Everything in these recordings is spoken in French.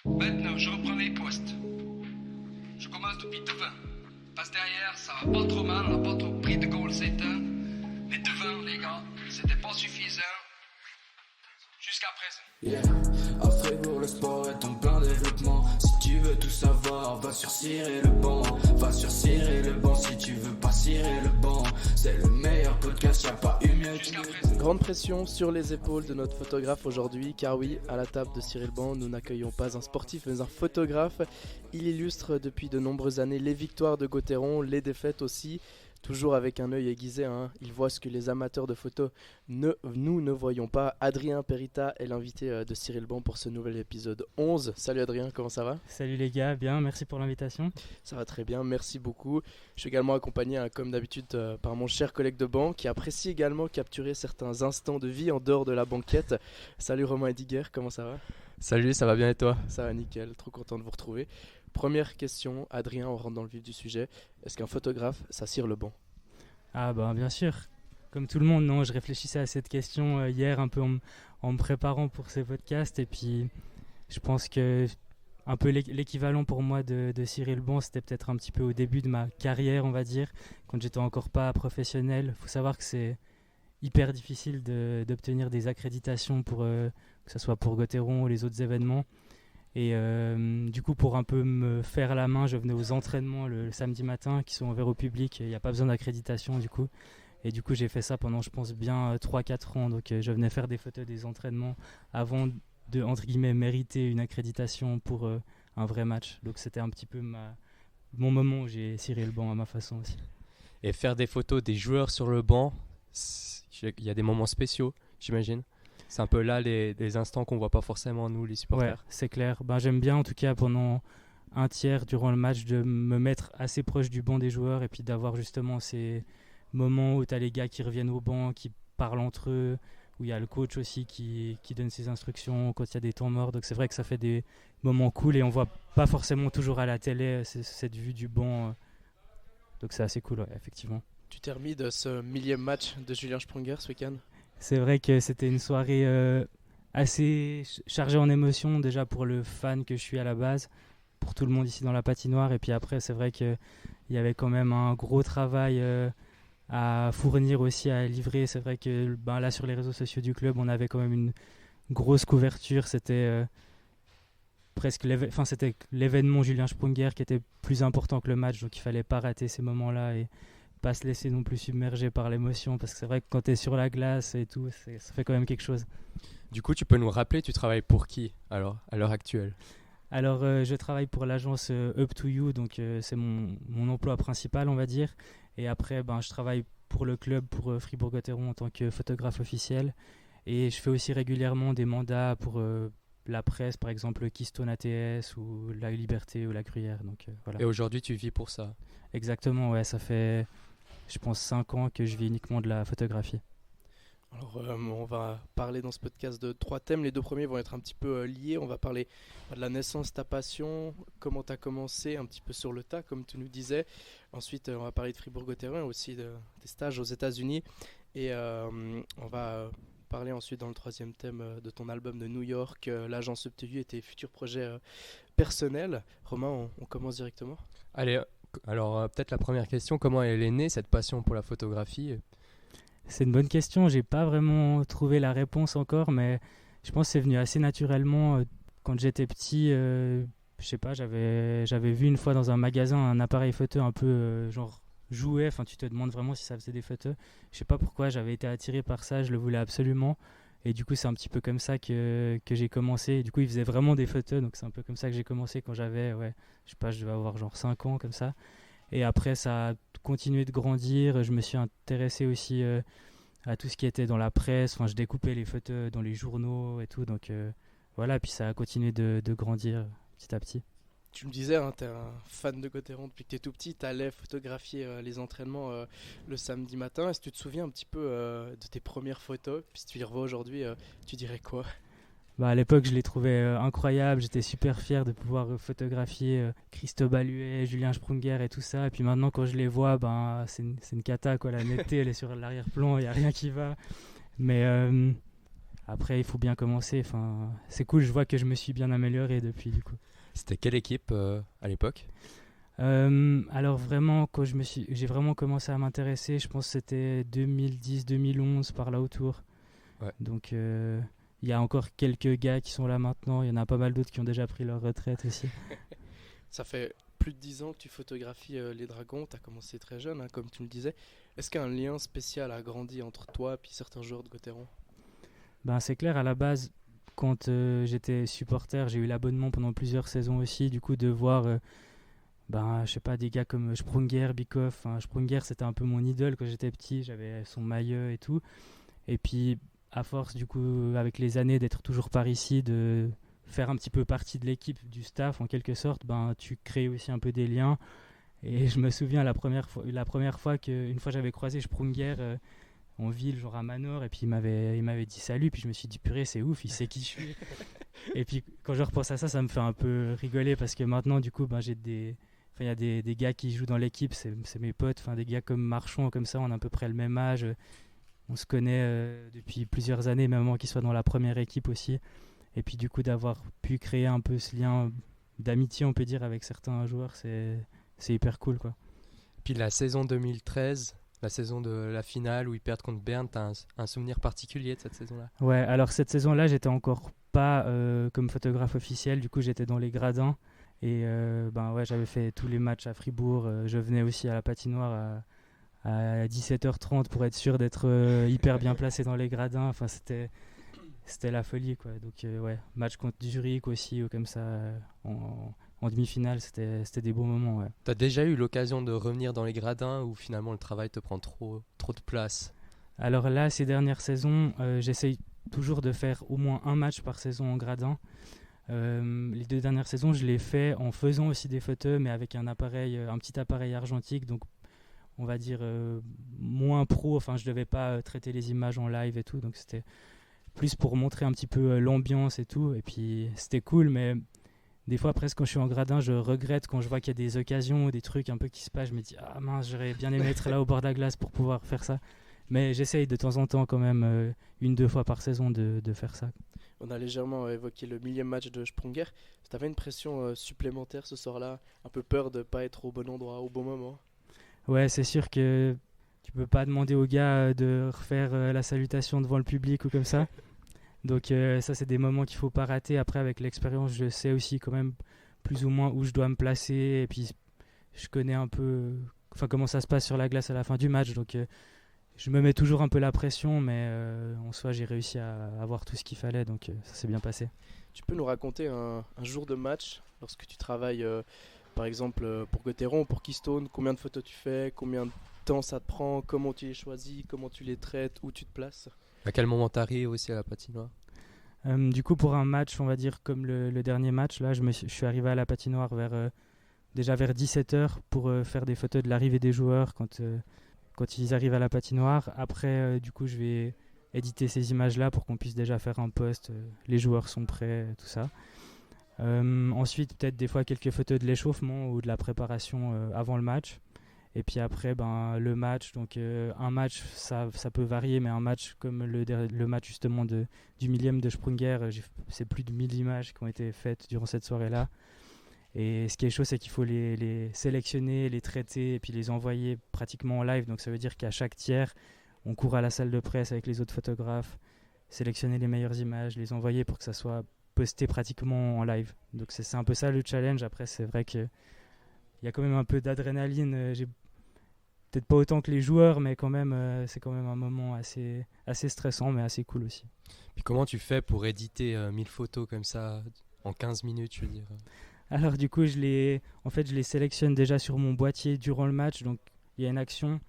Maintenant, je reprends les postes. Je commence depuis devant. Parce que derrière, ça va pas trop mal, on n'a pas trop pris de goal ces temps. Mais devant, les gars, c'était pas suffisant. Jusqu'à présent. Yeah. À Fribourg, le sport est en plein développement. Si tu veux tout savoir, va sur Cirer le banc. Va sur Cirer le banc si tu veux pas cirer le banc. C'est le meilleur podcast, y'a pas eu mieux. Grande pression sur les épaules de notre photographe aujourd'hui, car oui, à la table de Cirer le banc, nous n'accueillons pas un sportif mais un photographe. Il illustre depuis de nombreuses années les victoires de Gauthieron, les défaites aussi. Toujours avec un œil aiguisé, hein. Il voit ce que les amateurs de photos nous ne voyons pas. Adrien Perita est l'invité de Cirer le banc pour ce nouvel épisode 11. Salut Adrien, comment ça va ? Salut les gars, bien, merci pour l'invitation. Ça va très bien, merci beaucoup. Je suis également accompagné, comme d'habitude, par mon cher collègue de banc qui apprécie également capturer certains instants de vie en dehors de la banquette. Salut Romain Ediger, comment ça va ? Salut, ça va bien et toi ? Ça va nickel, trop content de vous retrouver. Première question, Adrien, on rentre dans le vif du sujet. Est-ce qu'un photographe, ça cire le banc ? Ah bah bien sûr, comme tout le monde, non, je réfléchissais à cette question hier un peu en me préparant pour ces podcasts. Et puis je pense que un peu l'équivalent pour moi de cirer le banc, c'était peut-être un petit peu au début de ma carrière, on va dire, quand j'étais encore pas professionnel. Il faut savoir que c'est hyper difficile d'obtenir des accréditations pour, que ce soit pour Gauthieron ou les autres événements. Et du coup, pour un peu me faire la main, je venais aux entraînements le samedi matin qui sont ouverts au public. Il n'y a pas besoin d'accréditation du coup. Et du coup, j'ai fait ça pendant, je pense, bien 3-4 ans. Donc, je venais faire des photos des entraînements avant de, entre guillemets, mériter une accréditation pour un vrai match. Donc, c'était un petit peu mon moment où j'ai ciré le banc à ma façon aussi. Et faire des photos des joueurs sur le banc, il y a des moments spéciaux, j'imagine. C'est un peu là les instants qu'on voit pas forcément nous les supporters. Ouais, c'est clair. J'aime bien en tout cas pendant un tiers durant le match de me mettre assez proche du banc des joueurs et puis d'avoir justement ces moments où tu as les gars qui reviennent au banc, qui parlent entre eux, où il y a le coach aussi qui donne ses instructions quand il y a des temps morts. Donc c'est vrai que ça fait des moments cool et on voit pas forcément toujours à la télé cette vue du banc. Donc c'est assez cool, ouais, effectivement. Tu t'es remis de ce millième match de Julien Sprunger ce week-end ? C'est vrai que c'était une soirée assez chargée en émotions, déjà pour le fan que je suis à la base, pour tout le monde ici dans la patinoire. Et puis après, c'est vrai qu'il y avait quand même un gros travail à fournir aussi, à livrer. C'est vrai que là, sur les réseaux sociaux du club, on avait quand même une grosse couverture. C'était c'était l'événement Julien Sprunger qui était plus important que le match. Donc il ne fallait pas rater ces moments-là et pas se laisser non plus submerger par l'émotion, parce que c'est vrai que quand tu es sur la glace et tout, ça fait quand même quelque chose. Du coup, tu peux nous rappeler, tu travailles pour qui alors, à l'heure actuelle ? Alors, je travaille pour l'agence Up to You, donc c'est mon emploi principal, on va dire. Et après, je travaille pour le club, pour Fribourg-Gauthieron en tant que photographe officiel. Et je fais aussi régulièrement des mandats pour la presse, par exemple Keystone ATS ou La Liberté ou La Gruyère. Donc, voilà. Et aujourd'hui, tu vis pour ça ? Exactement, ouais, ça fait, je pense, 5 ans que je vis uniquement de la photographie. Alors, on va parler dans ce podcast de 3 thèmes. Les 2 premiers vont être un petit peu liés. On va parler de la naissance, ta passion, comment tu as commencé, un petit peu sur le tas, comme tu nous disais. Ensuite, on va parler de Fribourg-Gauthieron, aussi des stages aux États-Unis. Et on va parler ensuite, dans le 3e thème, de ton album de New York, l'agence Up to You et tes futurs projets personnels. Romain, on commence directement. Allez, alors peut-être la première question, comment elle est née cette passion pour la photographie ? C'est une bonne question, j'ai pas vraiment trouvé la réponse encore, mais je pense que c'est venu assez naturellement. Quand j'étais petit, je sais pas, j'avais vu une fois dans un magasin un appareil photo un peu genre jouet, enfin tu te demandes vraiment si ça faisait des photos. Je sais pas pourquoi, j'avais été attiré par ça, je le voulais absolument. Et du coup, c'est un petit peu comme ça que j'ai commencé. Et du coup, il faisait vraiment des photos, donc c'est un peu comme ça que j'ai commencé quand j'avais, je sais pas, je devais avoir genre 5 ans comme ça. Et après, ça a continué de grandir. Je me suis intéressé aussi à tout ce qui était dans la presse. Enfin, je découpais les photos dans les journaux et tout. Donc voilà, puis ça a continué de grandir petit à petit. Tu me disais, tu es un fan de Gauthieron depuis que tu es tout petit. Tu allais photographier les entraînements le samedi matin. Est-ce que tu te souviens un petit peu de tes premières photos ? Puis si tu les revois aujourd'hui, tu dirais quoi ? À l'époque, je les trouvais incroyables. J'étais super fier de pouvoir photographier Christophe Baluet, Julien Sprunger et tout ça. Et puis maintenant, quand je les vois, c'est une cata, quoi. La netteté, elle est sur l'arrière-plan, il n'y a rien qui va. Mais Après, il faut bien commencer. Enfin, c'est cool, je vois que je me suis bien amélioré depuis du coup. C'était quelle équipe à l'époque? Alors vraiment, quand j'ai vraiment commencé à m'intéresser, je pense que c'était 2010-2011 par là autour. Ouais. Donc il y a encore quelques gars qui sont là maintenant, il y en a pas mal d'autres qui ont déjà pris leur retraite aussi. Ça fait plus de 10 ans que tu photographies les dragons, tu as commencé très jeune, hein, comme tu me disais. Est-ce qu'un lien spécial a grandi entre toi et certains joueurs de Gauthieron? Ben, c'est clair, à la base, quand j'étais supporter, j'ai eu l'abonnement pendant plusieurs saisons aussi, du coup de voir je sais pas, des gars comme Sprunger, Bikoff. Enfin, Sprunger, c'était un peu mon idole quand j'étais petit, j'avais son maillot et tout. Et puis, à force, du coup, avec les années d'être toujours par ici, de faire un petit peu partie de l'équipe, du staff en quelque sorte, tu crées aussi un peu des liens. Et je me souviens la première fois qu'une fois j'avais croisé Sprunger en ville, genre à Manor, et puis il m'avait dit salut, puis je me suis dit purée, c'est ouf, il sait qui je suis. Et puis quand je repense à ça, ça me fait un peu rigoler parce que maintenant, du coup, il y a des gars qui jouent dans l'équipe, c'est mes potes, des gars comme Marchand, comme ça, on a à peu près le même âge. On se connaît depuis plusieurs années, même avant qu'ils soient dans la première équipe aussi. Et puis du coup, d'avoir pu créer un peu ce lien d'amitié, on peut dire, avec certains joueurs, c'est hyper cool, quoi. Puis la saison 2013, la saison de la finale où ils perdent contre Berne, t'as un souvenir particulier de cette saison-là? Ouais, alors cette saison-là, j'étais encore pas comme photographe officiel, du coup j'étais dans les gradins. Et j'avais fait tous les matchs à Fribourg. Je venais aussi à la patinoire à 17h30 pour être sûr d'être hyper bien placé dans les gradins. Enfin, c'était la folie, quoi. Donc, match contre Zurich aussi, ou comme ça, en demi-finale, c'était des beaux moments. Ouais. T'as déjà eu l'occasion de revenir dans les gradins où finalement le travail te prend trop de place? Alors là, ces dernières saisons, j'essaye toujours de faire au moins un match par saison en gradin. Les 2 dernières saisons, je l'ai fait en faisant aussi des photos, mais avec un petit appareil argentique, donc on va dire moins pro. Enfin, je devais pas traiter les images en live et tout, donc c'était plus pour montrer un petit peu l'ambiance et tout. Et puis c'était cool, mais des fois, presque quand je suis en gradin, je regrette quand je vois qu'il y a des occasions ou des trucs un peu qui se passent. Je me dis ah mince, j'aurais bien aimé être là au bord de la glace pour pouvoir faire ça. Mais j'essaye de temps en temps quand même 1-2 fois par saison de faire ça. On a légèrement évoqué le 1000e match de Sprunger. Tu avais une pression supplémentaire ce soir-là, un peu peur de ne pas être au bon endroit, au bon moment? Ouais, c'est sûr que tu peux pas demander aux gars de refaire la salutation devant le public ou comme ça. Donc ça, c'est des moments qu'il faut pas rater. Après, avec l'expérience, je sais aussi quand même plus ou moins où je dois me placer. Et puis, je connais un peu comment ça se passe sur la glace à la fin du match. Donc, je me mets toujours un peu la pression, mais en soi, j'ai réussi à avoir tout ce qu'il fallait. Donc, ça s'est bien passé. Tu peux nous raconter un jour de match, lorsque tu travailles, par exemple, pour Gauthieron, pour Keystone, combien de photos tu fais, combien de temps ça te prend, comment tu les choisis, comment tu les traites, où tu te places? À quel moment t'arrives aussi à la patinoire? Du coup, pour un match, on va dire comme le dernier match, là, je suis arrivé à la patinoire déjà vers 17h pour faire des photos de l'arrivée des joueurs quand ils arrivent à la patinoire. Après, du coup, je vais éditer ces images-là pour qu'on puisse déjà faire un post. Les joueurs sont prêts, tout ça. Ensuite, peut-être des fois quelques photos de l'échauffement ou de la préparation avant le match. Et puis après, le match. Donc, un match, ça peut varier, mais un match comme le match justement du 1000e de Sprunger, c'est plus de 1000 images qui ont été faites durant cette soirée-là. Et ce qui est chaud, c'est qu'il faut les sélectionner, les traiter et puis les envoyer pratiquement en live. Donc ça veut dire qu'à chaque tiers, on court à la salle de presse avec les autres photographes, sélectionner les meilleures images, les envoyer pour que ça soit posté pratiquement en live. Donc c'est un peu ça le challenge. Après, c'est vrai qu'il y a quand même un peu d'adrénaline. J'ai peut-être pas autant que les joueurs, mais quand même, c'est quand même un moment assez stressant, mais assez cool aussi. Puis comment tu fais pour éditer 1000 photos comme ça en 15 minutes, je veux dire? Alors du coup, je les sélectionne déjà sur mon boîtier durant le match. Donc il y a une action,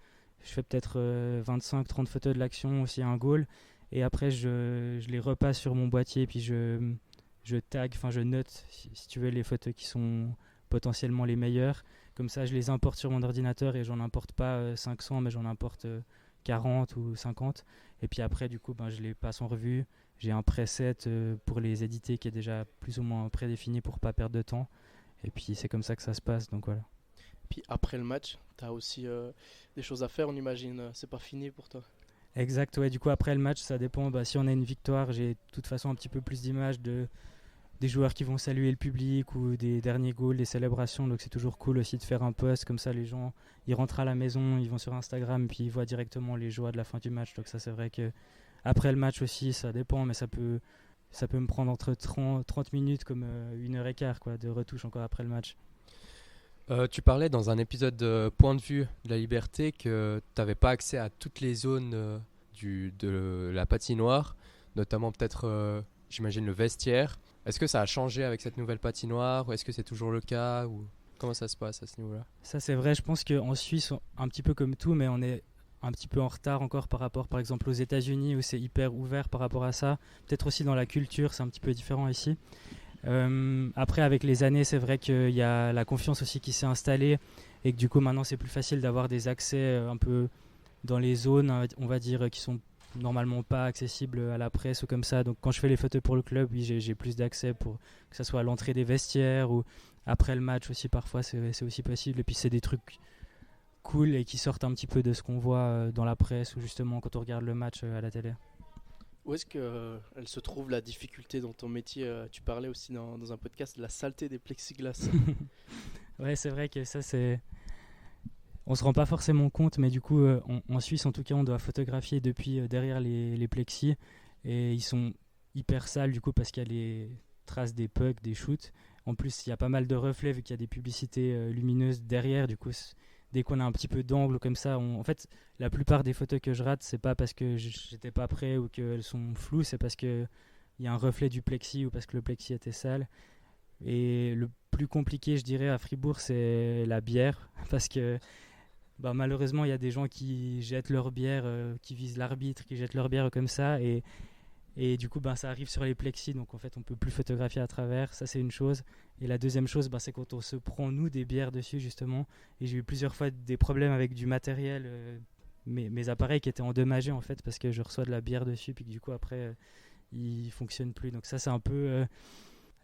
je fais peut-être 25-30 photos de l'action, aussi un goal. Et après, je les repasse sur mon boîtier, puis je tag, je note, si tu veux, les photos qui sont potentiellement les meilleures. Comme ça, je les importe sur mon ordinateur et j'en importe pas 500, mais j'en importe 40 ou 50. Et puis après, du coup, je les passe en revue. J'ai un preset pour les éditer qui est déjà plus ou moins prédéfini pour pas perdre de temps. Et puis c'est comme ça que ça se passe, donc voilà. Puis après le match, tu as aussi des choses à faire, on imagine. C'est pas fini pour toi? Exact, ouais. Du coup, après le match, ça dépend. Si on a une victoire, j'ai de toute façon un petit peu plus d'images des joueurs qui vont saluer le public ou des derniers goals, des célébrations. Donc c'est toujours cool aussi de faire un post. Comme ça, les gens, ils rentrent à la maison, ils vont sur Instagram et puis ils voient directement les joies de la fin du match. Donc ça, c'est vrai que après le match aussi, ça dépend, mais ça peut me prendre entre 30 minutes comme 1 heure et quart quoi, de retouche encore après le match. Tu parlais dans un épisode de Point de vue de la Liberté que tu n'avais pas accès à toutes les zones de la patinoire, notamment peut-être, j'imagine, le vestiaire. Est-ce que ça a changé avec cette nouvelle patinoire ou est-ce que c'est toujours le cas ou comment ça se passe à ce niveau-là? Ça, c'est vrai. Je pense qu'en Suisse, un petit peu comme tout, mais on est un petit peu en retard encore par rapport, par exemple, aux États-Unis où c'est hyper ouvert par rapport à ça. Peut-être aussi dans la culture, c'est un petit peu différent ici. Après, avec les années, c'est vrai qu'il y a la confiance aussi qui s'est installée et que du coup, maintenant, c'est plus facile d'avoir des accès un peu dans les zones, on va dire, qui sont normalement pas accessibles à la presse ou comme ça. Donc, quand je fais les photos pour le club, oui, j'ai plus d'accès pour que ça soit à l'entrée des vestiaires ou après le match aussi. Parfois, c'est aussi possible. Et puis, c'est des trucs cool et qui sortent un petit peu de ce qu'on voit dans la presse ou justement quand on regarde le match à la télé. Où est-ce qu'elle se trouve la difficulté dans ton métier? Tu parlais aussi dans un podcast de la saleté des plexiglas. Ouais, c'est vrai que ça, on se rend pas forcément compte, mais du coup, en Suisse, en tout cas, on doit photographier depuis derrière les plexis et ils sont hyper sales du coup parce qu'il y a les traces des pucks, des shoots. En plus, il y a pas mal de reflets vu qu'il y a des publicités lumineuses derrière. Du coup, dès qu'on a un petit peu d'angle comme ça, en fait, la plupart des photos que je rate, c'est pas parce que j'étais pas prêt ou qu'elles sont floues, c'est parce qu'il y a un reflet du plexi ou parce que le plexi était sale. Et le plus compliqué, je dirais, à Fribourg, c'est la bière. Parce que malheureusement, il y a des gens qui jettent leur bière, qui visent l'arbitre, qui jettent leur bière comme ça. Et du coup, ça arrive sur les plexis. Donc, en fait, on peut plus photographier à travers. Ça, c'est une chose. Et la deuxième chose, c'est quand on se prend, nous, des bières dessus, justement. Et j'ai eu plusieurs fois des problèmes avec du matériel, mes appareils qui étaient endommagés, en fait, parce que je reçois de la bière dessus. Puis que du coup, après, ils fonctionnent plus. Donc ça, c'est un peu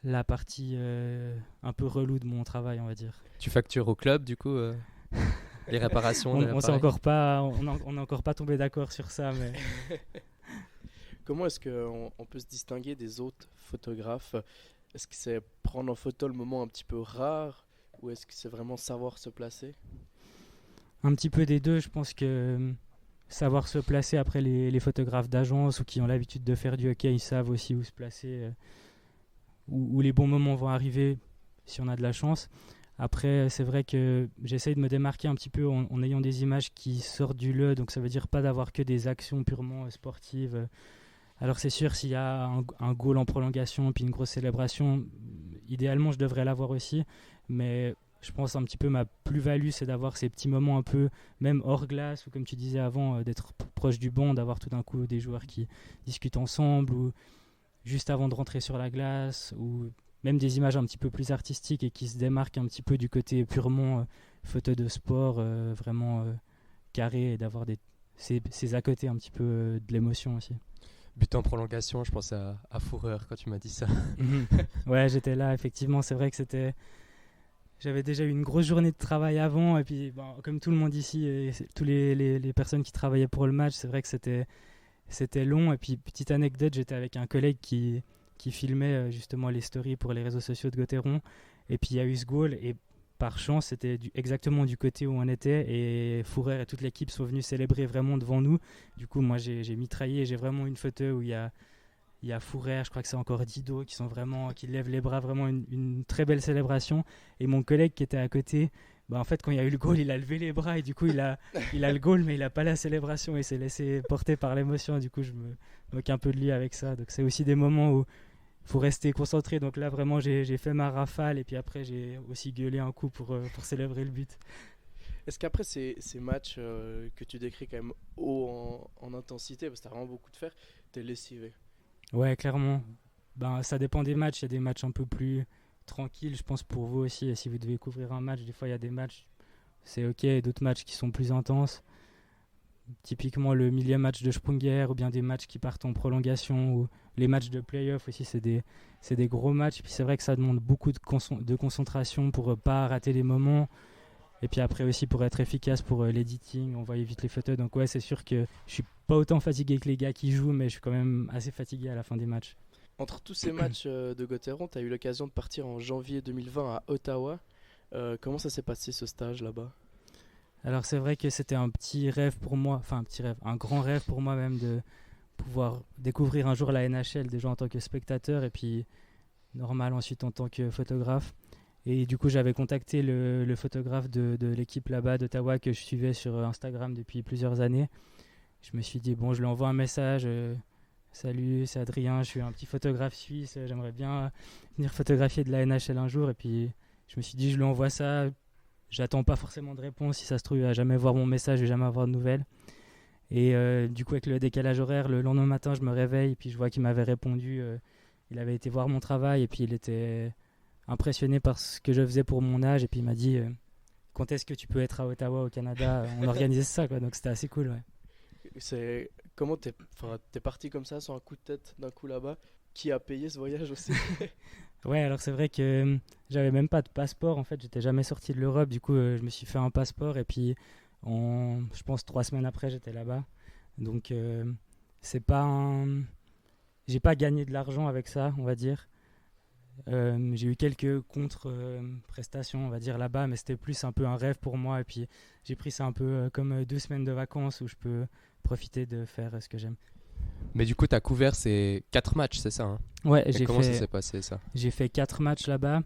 la partie un peu relou de mon travail, on va dire. Tu factures au club, du coup les réparations de on n'est encore pas tombé d'accord sur ça, mais... Comment est-ce qu'on peut se distinguer des autres photographes? Est-ce que c'est prendre en photo le moment un petit peu rare ou est-ce que c'est vraiment savoir se placer? Un petit peu des deux. Je pense que savoir se placer, après les photographes d'agence ou qui ont l'habitude de faire du hockey, ils savent aussi où se placer, où les bons moments vont arriver si on a de la chance. Après, c'est vrai que j'essaye de me démarquer un petit peu en ayant des images qui sortent du lot, donc ça veut dire pas d'avoir que des actions purement sportives. Alors c'est sûr, s'il y a un goal en prolongation puis une grosse célébration, idéalement je devrais l'avoir aussi, mais je pense un petit peu ma plus-value, c'est d'avoir ces petits moments un peu, même hors glace, ou comme tu disais avant, d'être proche du banc, d'avoir tout d'un coup des joueurs qui discutent ensemble, ou juste avant de rentrer sur la glace, ou même des images un petit peu plus artistiques et qui se démarquent un petit peu du côté purement photo de sport, vraiment carré, et d'avoir ces à côté un petit peu de l'émotion aussi. But en prolongation, je pense à Fourreur quand tu m'as dit ça. Ouais, j'étais là, effectivement, c'est vrai que j'avais déjà eu une grosse journée de travail avant, et puis comme tout le monde ici, et tous les personnes qui travaillaient pour le match, c'est vrai que c'était long. Et puis, petite anecdote, j'étais avec un collègue qui filmait justement les stories pour les réseaux sociaux de Gauthieron, et puis il y a eu ce goal, et par chance, c'était exactement du côté où on était, et Fourreur et toute l'équipe sont venus célébrer vraiment devant nous. Du coup, moi, j'ai mitraillé, j'ai vraiment une photo où il y a Fourreur, je crois que c'est encore Dido, qui lèvent les bras, vraiment une très belle célébration. Et mon collègue qui était à côté, en fait, quand il y a eu le goal, il a levé les bras, et du coup, il a le goal, mais il n'a pas la célébration, il s'est laissé porter par l'émotion. Du coup, je me moque un peu de lui avec ça. Donc, c'est aussi des moments où il faut rester concentré. Donc là, vraiment, j'ai fait ma rafale, et puis après, j'ai aussi gueulé un coup pour célébrer le but. Est-ce qu'après ces matchs que tu décris quand même haut en intensité, parce que tu as vraiment beaucoup de fer, t'es lessivé? Ouais, clairement. Ça dépend des matchs. Il y a des matchs un peu plus tranquilles, je pense, pour vous aussi. Et si vous devez couvrir un match, des fois, il y a des matchs, c'est OK, et d'autres matchs qui sont plus intenses. Typiquement, le millième match de Sprunger, ou bien des matchs qui partent en prolongation, ou les matchs de play-off aussi, c'est des gros matchs. Puis c'est vrai que ça demande beaucoup de concentration pour ne pas rater les moments. Et puis après aussi pour être efficace pour l'editing, on voit vite les photos. Donc ouais, c'est sûr que je suis pas autant fatigué que les gars qui jouent, mais je suis quand même assez fatigué à la fin des matchs. Entre tous ces matchs de Gauthieron, tu as eu l'occasion de partir en janvier 2020 à Ottawa. Comment ça s'est passé ce stage là-bas? Alors c'est vrai que c'était un petit rêve pour moi, enfin un petit rêve, un grand rêve pour moi même de pouvoir découvrir un jour la NHL déjà en tant que spectateur et puis normal ensuite en tant que photographe. Et du coup j'avais contacté le photographe de l'équipe là-bas d'Ottawa que je suivais sur Instagram depuis plusieurs années. Je me suis dit bon, je lui envoie un message, salut, c'est Adrien, je suis un petit photographe suisse, j'aimerais bien venir photographier de la NHL un jour. Et puis je me suis dit je lui envoie ça. J'attends pas forcément de réponse, si ça se trouve, il va jamais voir mon message, je vais jamais avoir de nouvelles. Et du coup, avec le décalage horaire, le lendemain matin, je me réveille, et puis je vois qu'il m'avait répondu. Il avait été voir mon travail, et puis il était impressionné par ce que je faisais pour mon âge, et puis il m'a dit quand est-ce que tu peux être à Ottawa, au Canada? On organisait ça, quoi, donc c'était assez cool. Ouais. Comment t'es parti comme ça, sans un coup de tête, d'un coup là-bas? Qui a payé ce voyage aussi? Ouais, alors c'est vrai que j'avais même pas de passeport, en fait, j'étais jamais sorti de l'Europe, du coup je me suis fait un passeport et puis je pense 3 semaines après j'étais là-bas. Donc c'est pas j'ai pas gagné de l'argent avec ça, on va dire. J'ai eu quelques contre-prestations, on va dire, là-bas, mais c'était plus un peu un rêve pour moi et puis j'ai pris ça un peu comme 2 semaines de vacances où je peux profiter de faire ce que j'aime. Mais du coup, tu as couvert ces 4 matchs, c'est ça, hein? Ouais, comment ça s'est passé ça? J'ai fait 4 matchs là-bas.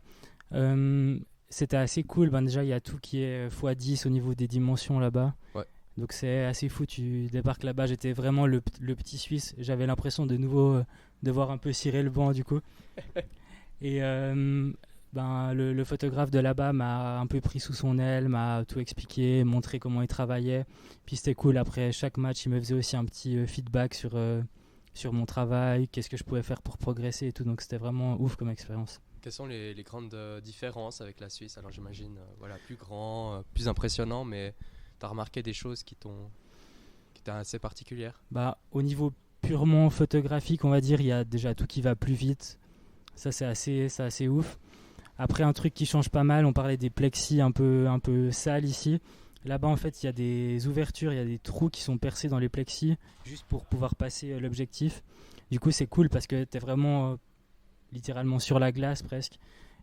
C'était assez cool. Déjà, il y a tout qui est x10 au niveau des dimensions là-bas. Ouais. Donc c'est assez fou. Tu débarques là-bas. J'étais vraiment le petit Suisse. J'avais l'impression de nouveau devoir un peu cirer le banc du coup. Et le photographe de là-bas m'a un peu pris sous son aile, m'a tout expliqué, montré comment il travaillait. Puis c'était cool. Après chaque match, il me faisait aussi un petit feedback sur mon travail, qu'est-ce que je pouvais faire pour progresser et tout. Donc c'était vraiment ouf comme expérience. Quelles sont les grandes différences avec la Suisse? Alors j'imagine plus grand, plus impressionnant, mais tu as remarqué des choses qui étaient assez particulières? Au niveau purement photographique, on va dire, il y a déjà tout qui va plus vite. Ça c'est assez ouf. Après, un truc qui change pas mal, on parlait des plexis un peu sales ici. Là-bas, en fait, il y a des ouvertures, il y a des trous qui sont percés dans les plexis, juste pour pouvoir passer l'objectif. Du coup, c'est cool parce que t'es vraiment littéralement sur la glace presque.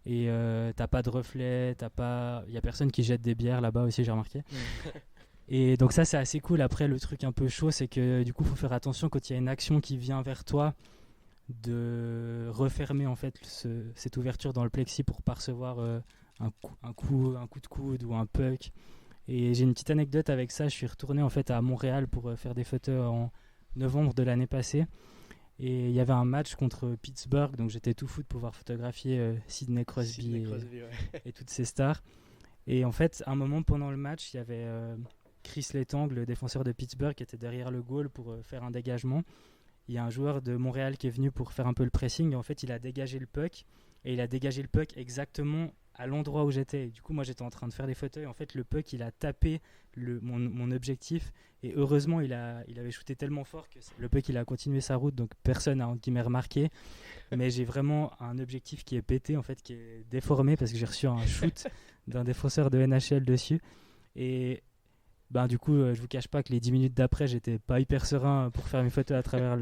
Et t'as pas de reflet, il y a personne qui jette des bières là-bas aussi, j'ai remarqué. Et donc ça, c'est assez cool. Après, le truc un peu chaud, c'est que du coup, faut faire attention quand il y a une action qui vient vers toi, de refermer en fait cette ouverture dans le plexi pour pas recevoir un coup de coude ou un puck. Et j'ai une petite anecdote avec ça. Je suis retourné en fait à Montréal pour faire des photos en novembre de l'année passée. Et il y avait un match contre Pittsburgh, donc j'étais tout fou de pouvoir photographier Sidney Crosby, et toutes ces stars. Et en fait, à un moment pendant le match, il y avait Chris Letang, le défenseur de Pittsburgh, qui était derrière le goal pour faire un dégagement. Il y a un joueur de Montréal qui est venu pour faire un peu le pressing. Et en fait, il a dégagé le puck. Et il a dégagé le puck exactement à l'endroit où j'étais. Et du coup, moi, j'étais en train de faire des photos. Et en fait, le puck, il a tapé mon objectif. Et heureusement, il avait shooté tellement fort que le puck, il a continué sa route. Donc, personne n'a remarqué. Mais j'ai vraiment un objectif qui est pété, en fait, qui est déformé parce que j'ai reçu un shoot d'un défenseur de NHL dessus. Et du coup, je vous cache pas que les 10 minutes d'après, j'étais pas hyper serein pour faire mes photos à travers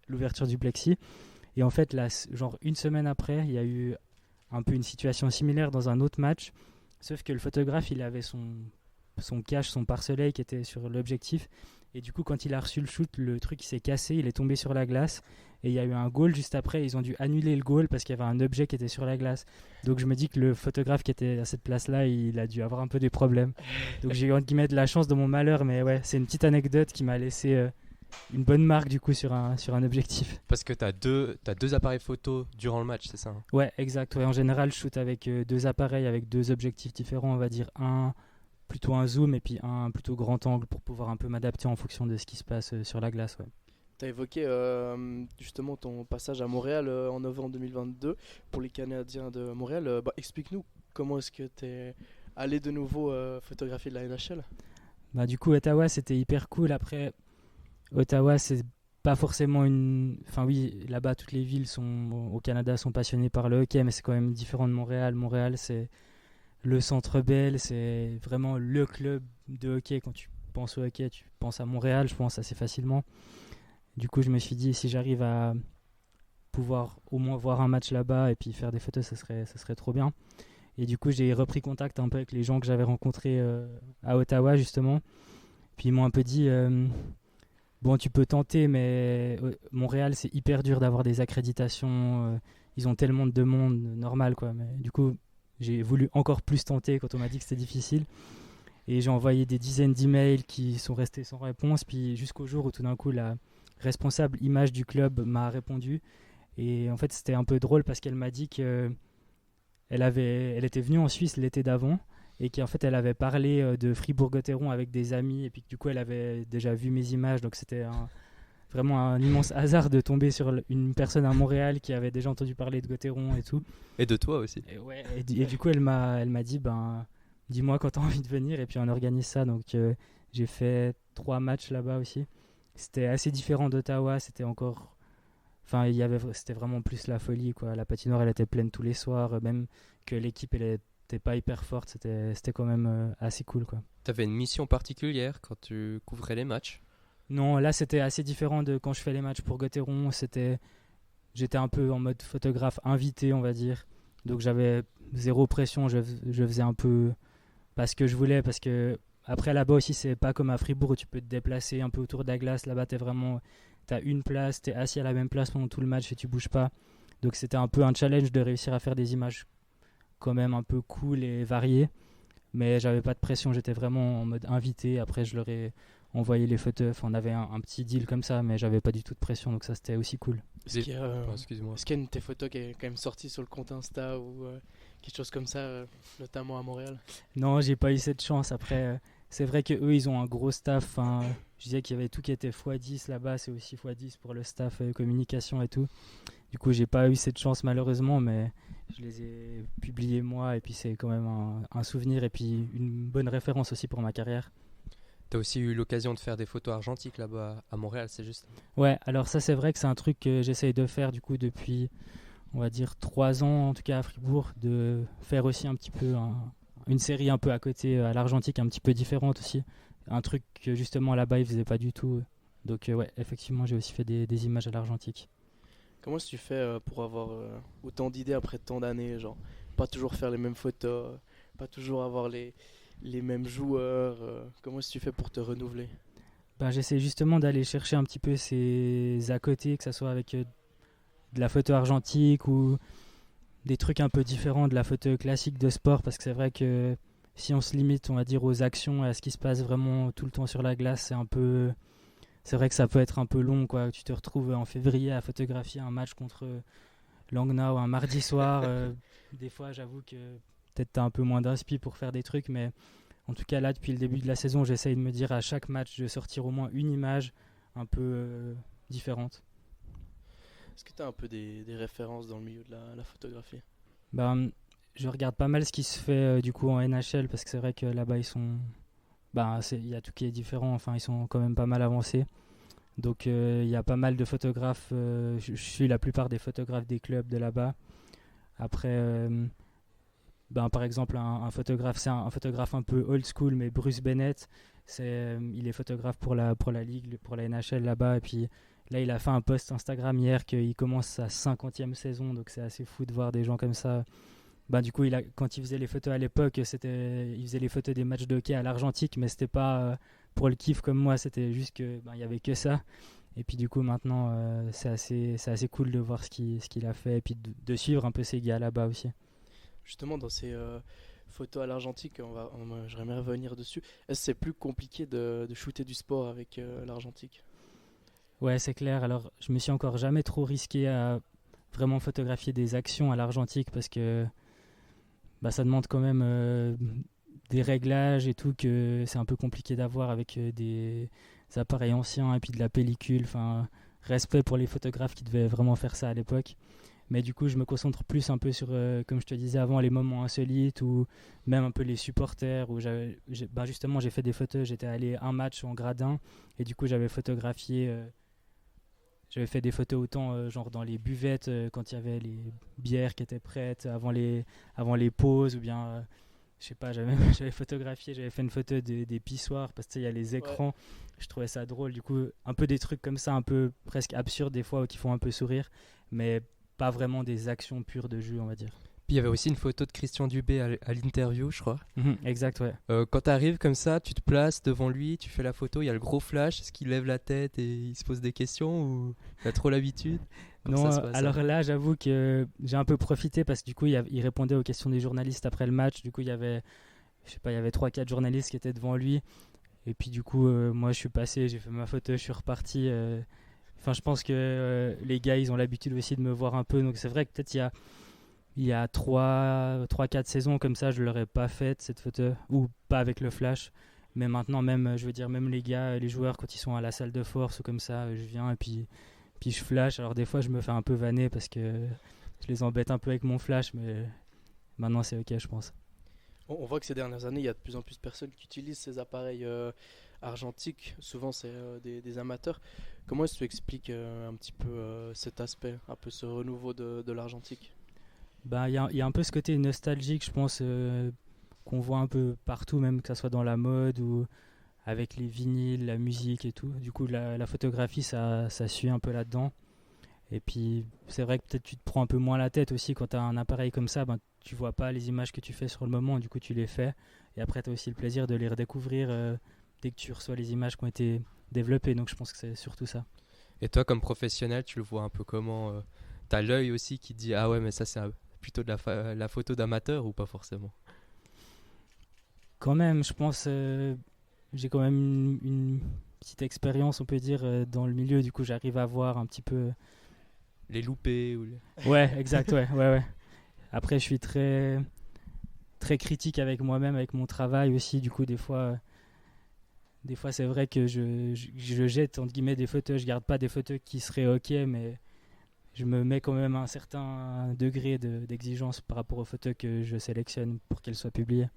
l'ouverture du plexi. Et en fait, là, genre une semaine après, il y a eu un peu une situation similaire dans un autre match. Sauf que le photographe, il avait son cache, son pare-soleil qui était sur l'objectif. Et du coup, quand il a reçu le shoot, le truc il s'est cassé, il est tombé sur la glace. Et il y a eu un goal juste après. Ils ont dû annuler le goal parce qu'il y avait un objet qui était sur la glace. Donc je me dis que le photographe qui était à cette place-là, il a dû avoir un peu des problèmes. Donc j'ai eu entre guillemets de la chance dans mon malheur. Mais ouais, c'est une petite anecdote qui m'a laissé une bonne marque du coup sur un objectif. Parce que t'as deux appareils photo durant le match, c'est ça, hein? Ouais, exact. Ouais, en général, je shoot avec 2 appareils, avec 2 objectifs différents. On va dire plutôt un zoom et puis un plutôt grand angle pour pouvoir un peu m'adapter en fonction de ce qui se passe sur la glace. Ouais. Tu as évoqué justement ton passage à Montréal en novembre 2022 pour les Canadiens de Montréal. Explique-nous comment est-ce que tu es allé de nouveau photographier de la NHL? Du coup, Ottawa, c'était hyper cool. Après, Ottawa, c'est pas forcément une... Enfin oui, là-bas, toutes les villes au Canada sont passionnées par le hockey, mais c'est quand même différent de Montréal. Montréal, c'est le Centre Bell, c'est vraiment le club de hockey. Quand tu penses au hockey, tu penses à Montréal, je pense assez facilement. Du coup, je me suis dit, si j'arrive à pouvoir au moins voir un match là-bas et puis faire des photos, ça serait trop bien. Et du coup, j'ai repris contact un peu avec les gens que j'avais rencontrés à Ottawa, justement. Puis ils m'ont un peu dit, bon, tu peux tenter, mais Montréal, c'est hyper dur d'avoir des accréditations. Ils ont tellement de demandes, normal, quoi. Mais du coup, j'ai voulu encore plus tenter quand on m'a dit que c'était difficile. Et j'ai envoyé des dizaines d'emails qui sont restés sans réponse. Puis jusqu'au jour où tout d'un coup, la responsable image du club m'a répondu. Et en fait, c'était un peu drôle parce qu'elle m'a dit qu'elle était venue en Suisse l'été d'avant et qu'en fait, elle avait parlé de Fribourg-Gotteron avec des amis et puis que du coup, elle avait déjà vu mes images. Donc, c'était vraiment un immense hasard de tomber sur une personne à Montréal qui avait déjà entendu parler de Gotteron et tout. Et de toi aussi. Et du coup, elle m'a dit, dis-moi quand tu as envie de venir et puis on organise ça. Donc, j'ai fait 3 matchs là-bas aussi. C'était assez différent d'Ottawa. C'était vraiment plus la folie, quoi. La patinoire, elle était pleine tous les soirs, même que l'équipe, elle était pas hyper forte. C'était quand même assez cool, quoi. T'avais une mission particulière quand tu couvrais les matchs? Non, là, c'était assez différent de quand je fais les matchs pour Gotteron. J'étais un peu en mode photographe invité, on va dire. Donc, j'avais zéro pression. Je faisais un peu parce que je voulais, parce que après, là-bas aussi, c'est pas comme à Fribourg où tu peux te déplacer un peu autour de la glace. Là-bas, t'as une place, t'es assis à la même place pendant tout le match et tu bouges pas. Donc c'était un peu un challenge de réussir à faire des images quand même un peu cool et variées. Mais j'avais pas de pression, j'étais vraiment en mode invité. Après, je leur ai envoyé les photos. Enfin, on avait un petit deal comme ça, mais j'avais pas du tout de pression, donc ça c'était aussi cool. Est-ce qu'il y a, Excuse-moi. est-ce qu'il y a une de tes photos qui est quand même sortie sur le compte Insta ou quelque chose comme ça, notamment à Montréal? Non, j'ai pas eu cette chance. Après, c'est vrai qu'eux, ils ont un gros staff. Hein. Je disais qu'il y avait tout qui était x10 là-bas, c'est aussi x10 pour le staff communication et tout. Du coup, j'ai pas eu cette chance malheureusement, mais je les ai publiés moi et puis c'est quand même un souvenir et puis une bonne référence aussi pour ma carrière. T'as aussi eu l'occasion de faire des photos argentiques là-bas à Montréal, c'est juste? Ouais, alors ça c'est vrai que c'est un truc que j'essaye de faire du coup depuis, on va dire 3 ans en tout cas à Fribourg, de faire aussi un petit peu une série un peu à côté à l'argentique, un petit peu différente aussi. Un truc que justement là-bas ils faisaient pas du tout. Donc ouais, effectivement j'ai aussi fait des images à l'argentique. Comment est-ce que tu fais pour avoir autant d'idées après tant d'années, genre pas toujours faire les mêmes photos, pas toujours avoir les mêmes joueurs, comment est-ce que tu fais pour te renouveler? J'essaie justement d'aller chercher un petit peu ces à côté, que ça soit avec de la photo argentique ou des trucs un peu différents de la photo classique de sport, parce que c'est vrai que si on se limite, on va dire, aux actions et à ce qui se passe vraiment tout le temps sur la glace, c'est vrai que ça peut être un peu long, quoi. Tu te retrouves en février à photographier un match contre Langnau un mardi soir. Des fois, j'avoue que peut-être t'as un peu moins d'inspi pour faire des trucs, mais en tout cas là, depuis le début de la saison, j'essaye de me dire à chaque match de sortir au moins une image un peu différente. Est-ce que tu as un peu des références dans le milieu de la photographie? Je regarde pas mal ce qui se fait du coup en NHL parce que c'est vrai que là-bas ils sont, il y a tout qui est différent. Enfin, ils sont quand même pas mal avancés. Donc il y a pas mal de photographes. Je suis la plupart des photographes des clubs de là-bas. Après, par exemple, un photographe, c'est un photographe un peu old school, mais Bruce Bennett, il est photographe pour la ligue, pour la NHL là-bas. Et puis là, il a fait un post Instagram hier qu'il commence sa 50e saison, donc c'est assez fou de voir des gens comme ça. Du coup, quand il faisait les photos à l'époque, il faisait les photos des matchs de hockey à l'argentique, mais c'était pas pour le kiff comme moi, c'était juste que il y avait que ça. Et puis du coup, maintenant, c'est assez cool de voir ce qu'il a fait et puis de suivre un peu ces gars là-bas aussi. Justement, dans ces photos à l'argentique, j'aimerais bien revenir dessus. Est-ce que c'est plus compliqué de shooter du sport avec l'argentique? Ouais, c'est clair. Alors, je me suis encore jamais trop risqué à vraiment photographier des actions à l'argentique parce que ça demande quand même des réglages et tout, que c'est un peu compliqué d'avoir avec des appareils anciens et puis de la pellicule. Enfin, respect pour les photographes qui devaient vraiment faire ça à l'époque. Mais du coup, je me concentre plus un peu sur, comme je te disais avant, les moments insolites ou même un peu les supporters. Où justement, j'ai fait des photos. J'étais allé un match en gradin et du coup, j'avais photographié. J'avais fait des photos autant genre dans les buvettes quand il y avait les bières qui étaient prêtes avant les pauses ou bien je sais pas, j'avais photographié, j'avais fait une photo des pissoirs parce qu'il y a les écrans. Je trouvais ça drôle. Du coup, un peu des trucs comme ça, un peu presque absurdes des fois, qui font un peu sourire, mais pas vraiment des actions pures de jeu, on va dire. Puis il y avait aussi une photo de Christian Dubé à l'interview, je crois. Exact, ouais. Quand tu arrives comme ça, tu te places devant lui, tu fais la photo, il y a le gros flash, est-ce qu'il lève la tête et il se pose des questions ou il a trop l'habitude? Non, alors là, j'avoue que j'ai un peu profité parce que du coup, il répondait aux questions des journalistes après le match. Du coup, il y avait 3-4 journalistes qui étaient devant lui. Et puis du coup, moi, je suis passé, j'ai fait ma photo, je suis reparti. Enfin, je pense que les gars, ils ont l'habitude aussi de me voir un peu. Donc c'est vrai que peut-être il y a 3-4 saisons comme ça, je ne l'aurais pas faite, cette photo, ou pas avec le flash. Mais maintenant, même, je veux dire, même les gars, les joueurs, quand ils sont à la salle de force ou comme ça, je viens et puis je flash. Alors des fois, je me fais un peu vanner parce que je les embête un peu avec mon flash, mais maintenant, c'est ok, je pense. On voit que ces dernières années, il y a de plus en plus de personnes qui utilisent ces appareils argentiques. Souvent, c'est des amateurs. Comment est-ce que tu expliques un petit peu cet aspect, un peu ce renouveau de l'argentique? Il y a un peu ce côté nostalgique, je pense, qu'on voit un peu partout, même que ce soit dans la mode ou avec les vinyles, la musique et tout. Du coup, la photographie, ça suit un peu là-dedans. Et puis, c'est vrai que peut-être tu te prends un peu moins la tête aussi quand tu as un appareil comme ça. Tu vois pas les images que tu fais sur le moment, du coup, tu les fais. Et après, tu as aussi le plaisir de les redécouvrir dès que tu reçois les images qui ont été développées. Donc, je pense que c'est surtout ça. Et toi, comme professionnel, tu le vois un peu comment t'as l'œil aussi qui te dit ah ouais, mais ça, c'est plutôt de la photo d'amateur ou pas forcément? Quand même, je pense, j'ai quand même une petite expérience, on peut dire, dans le milieu. Du coup, j'arrive à voir un petit peu. Les loupés ou Ouais, exact, ouais. Après, je suis très, très critique avec moi-même, avec mon travail aussi. Du coup, des fois c'est vrai que je jette, entre guillemets, des photos. Je garde pas des photos qui seraient ok, mais je me mets quand même un certain degré d'exigence par rapport aux photos que je sélectionne pour qu'elles soient publiées.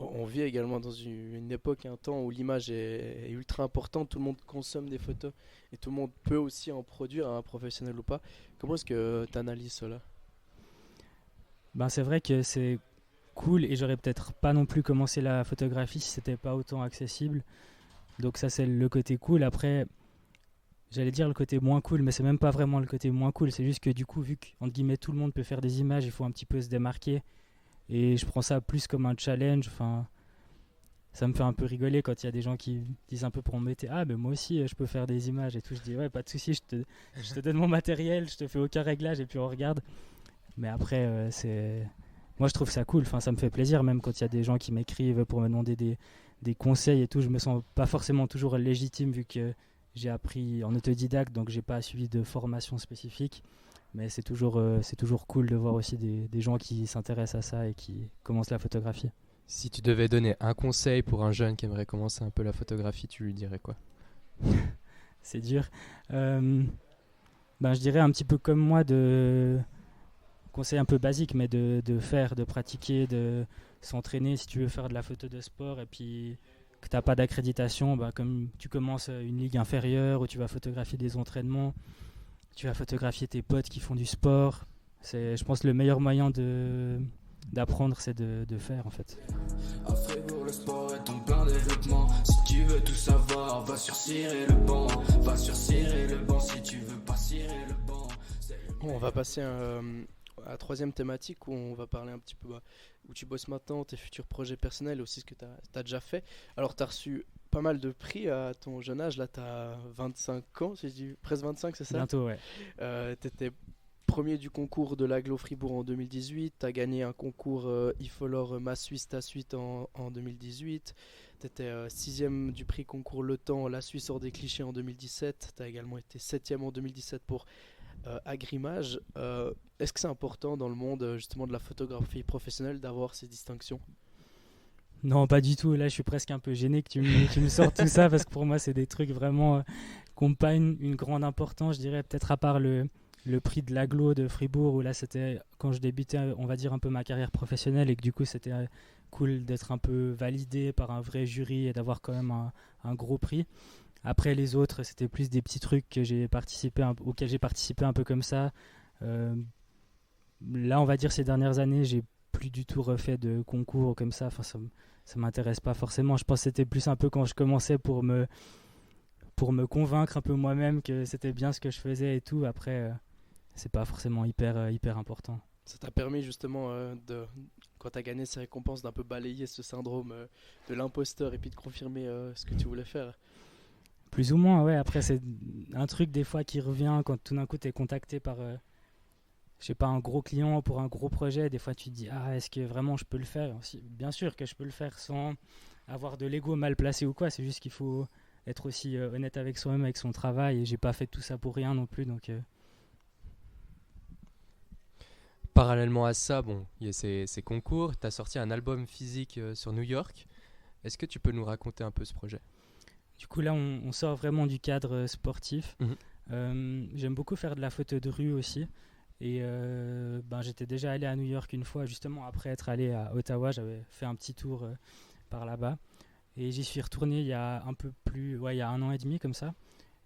On vit également dans une époque, un temps où l'image est ultra importante, tout le monde consomme des photos et tout le monde peut aussi en produire, un professionnel ou pas. Comment est-ce que tu analyses cela? C'est vrai que c'est cool et j'aurais peut-être pas non plus commencé la photographie si c'était pas autant accessible. Donc ça, c'est le côté cool. Après, j'allais dire le côté moins cool, mais c'est même pas vraiment le côté moins cool. C'est juste que du coup, vu qu'entre guillemets tout le monde peut faire des images, il faut un petit peu se démarquer. Et je prends ça plus comme un challenge. Enfin, ça me fait un peu rigoler quand il y a des gens qui disent un peu pour m'embêter. Ah, mais moi aussi, je peux faire des images et tout. Je dis, ouais, pas de souci, je te donne mon matériel, je te fais aucun réglage et puis on regarde. Mais après, moi, je trouve ça cool. Enfin, ça me fait plaisir, même quand il y a des gens qui m'écrivent pour me demander des conseils et tout. Je me sens pas forcément toujours légitime vu que j'ai appris en autodidacte, donc j'ai pas suivi de formation spécifique. Mais c'est toujours cool de voir aussi des gens qui s'intéressent à ça et qui commencent la photographie. Si tu devais donner un conseil pour un jeune qui aimerait commencer un peu la photographie, tu lui dirais quoi? C'est dur. Je dirais un petit peu comme moi, conseil un peu basique, mais de pratiquer, de s'entraîner si tu veux faire de la photo de sport et puis que tu n'as pas d'accréditation, comme tu commences une ligue inférieure où tu vas photographier des entraînements, tu vas photographier tes potes qui font du sport. C'est, je pense, le meilleur moyen d'apprendre, c'est de faire en fait. À Fribourg, le sport est en plein développement. Si tu veux tout savoir, va sur Cirer le banc. Va sur Cirer le banc si tu veux pas cirer le banc. On va passer à la troisième thématique où on va parler un petit peu où tu bosses maintenant, tes futurs projets personnels et aussi ce que tu as déjà fait. Alors tu as reçu pas mal de prix à ton jeune âge, là tu as 25 ans, si je dis presque 25, c'est ça? Bientôt, ouais. Tu étais premier du concours de l'Aglo Fribourg en 2018, tu as gagné un concours IFOLOR Ma Suisse Ta Suite en 2018, tu étais 6e du prix concours Le Temps La Suisse hors des clichés en 2017, tu as également été 7e en 2017 pour Agrimage. Est-ce que c'est important dans le monde justement de la photographie professionnelle d'avoir ces distinctions? Non, pas du tout. Là, je suis presque un peu gêné que tu me sortes tout ça parce que pour moi, c'est des trucs vraiment qui n'ont pas une grande importance, je dirais, peut-être à part le prix de l'Aglo de Fribourg où là, c'était quand je débutais, on va dire, un peu ma carrière professionnelle et que du coup, c'était cool d'être un peu validé par un vrai jury et d'avoir quand même un gros prix. Après, les autres, c'était plus des petits trucs auxquels j'ai participé un peu comme ça. Là, on va dire, ces dernières années, j'ai plus du tout refait de concours comme ça. Enfin, ça m'intéresse pas forcément. Je pense que c'était plus un peu quand je commençais pour me convaincre un peu moi-même que c'était bien ce que je faisais et tout. Après, c'est pas forcément hyper important. Ça t'a permis justement, quand tu as gagné ces récompenses, d'un peu balayer ce syndrome de l'imposteur et puis de confirmer ce que tu voulais faire. Plus ou moins, ouais. Après, c'est un truc des fois qui revient quand tout d'un coup tu es contacté par, je sais pas, un gros client pour un gros projet. Des fois, tu te dis, ah, est-ce que vraiment je peux le faire? Bien sûr que je peux le faire sans avoir de l'ego mal placé ou quoi. C'est juste qu'il faut être aussi honnête avec soi-même, avec son travail. Et j'ai pas fait tout ça pour rien non plus, donc... Parallèlement à ça, bon, il y a ces concours. Tu as sorti un album physique sur New York. Est-ce que tu peux nous raconter un peu ce projet? Du coup, là, on sort vraiment du cadre sportif. J'aime beaucoup faire de la photo de rue aussi. Et j'étais déjà allé à New York une fois, justement après être allé à Ottawa. J'avais fait un petit tour par là-bas. Et j'y suis retourné il y a il y a 1 an et demi comme ça.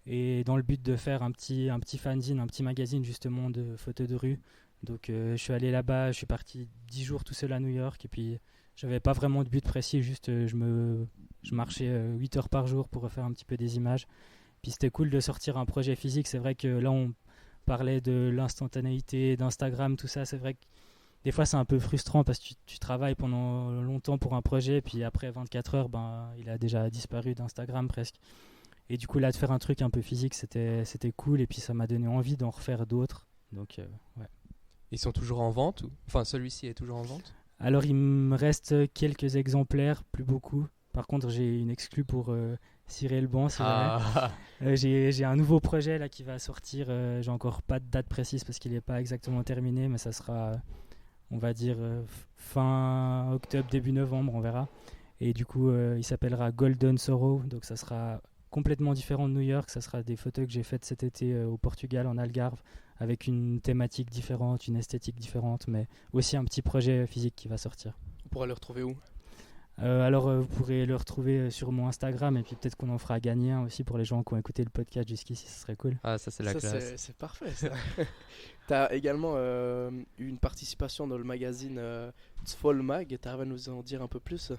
Et dans le but de faire un petit fanzine, un petit magazine justement de photos de rue. Donc je suis allé là-bas, je suis parti 10 jours tout seul à New York. Et puis j'avais pas vraiment de but précis, juste je marchais 8 heures par jour pour refaire un petit peu des images. Puis c'était cool de sortir un projet physique. C'est vrai que là on parlait de l'instantanéité, d'Instagram, tout ça. C'est vrai que des fois c'est un peu frustrant parce que tu travailles pendant longtemps pour un projet, puis après 24 heures, il a déjà disparu d'Instagram presque. Et du coup là de faire un truc un peu physique, c'était cool, et puis ça m'a donné envie d'en refaire d'autres. Donc ouais. Ils sont toujours en vente Enfin, celui-ci est toujours en vente? Alors il me reste quelques exemplaires, plus beaucoup. Par contre j'ai une exclue pour cirer le banc, si jamais. J'ai un nouveau projet là qui va sortir. J'ai encore pas de date précise parce qu'il n'est pas exactement terminé, mais ça sera, on va dire, fin octobre, début novembre, on verra. Et du coup, il s'appellera Golden Sorrow. Donc ça sera complètement différent de New York. Ça sera des photos que j'ai faites cet été au Portugal, en Algarve, avec une thématique différente, une esthétique différente, mais aussi un petit projet physique qui va sortir. On pourra le retrouver où? Alors vous pourrez le retrouver sur mon Instagram, et puis peut-être qu'on en fera gagner un aussi pour les gens qui ont écouté le podcast jusqu'ici, ce serait cool. Ah, ça c'est la classe. C'est parfait ça. Tu as également eu une participation dans le magazine Tzfol Mag, tu arrives à nous en dire un peu plus?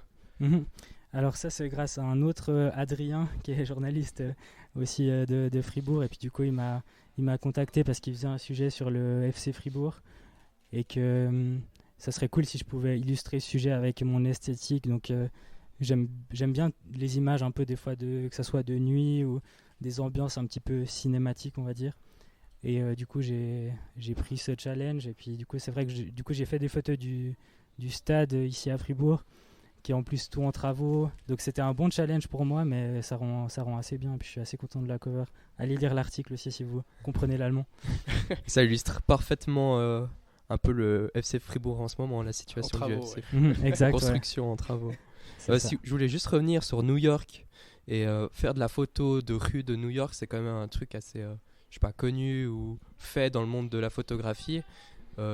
Alors ça c'est grâce à un autre Adrien qui est journaliste aussi de Fribourg, et puis du coup il m'a contacté parce qu'il faisait un sujet sur le FC Fribourg et que ça serait cool si je pouvais illustrer ce sujet avec mon esthétique. Donc j'aime bien les images un peu des fois, que ça soit de nuit ou des ambiances un petit peu cinématiques, on va dire. Et du coup j'ai pris ce challenge, et puis du coup c'est vrai que j'ai fait des photos du stade ici à Fribourg, qui est en plus tout en travaux. Donc c'était un bon challenge pour moi, mais ça rend assez bien, et puis je suis assez content de la cover. Allez lire l'article aussi si vous comprenez l'allemand. Ça illustre parfaitement un peu le FC Fribourg en ce moment, la situation en du travaux, FC. ouais. Exact, Construction en travaux. ouais. Je voulais juste revenir sur New York et faire de la photo de rue de New York. C'est quand même un truc assez, je sais pas, connu ou fait dans le monde de la photographie.